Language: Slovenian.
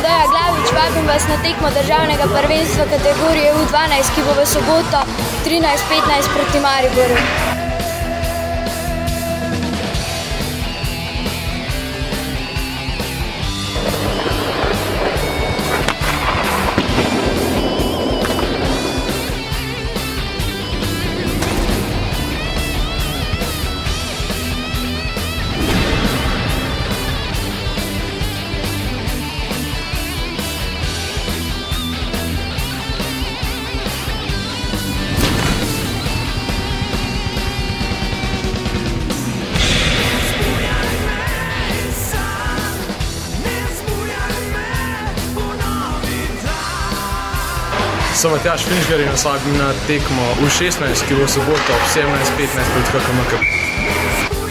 Tadeja Glavič, vabim vas na tekmo državnega prvenstva kategorije U12, ki bo v soboto 13:15 proti Mariboru. Sem Matjaž Finžgar in vas vabim na tekmo U16, ki bo v soboto ob 17:15 proti HKMK.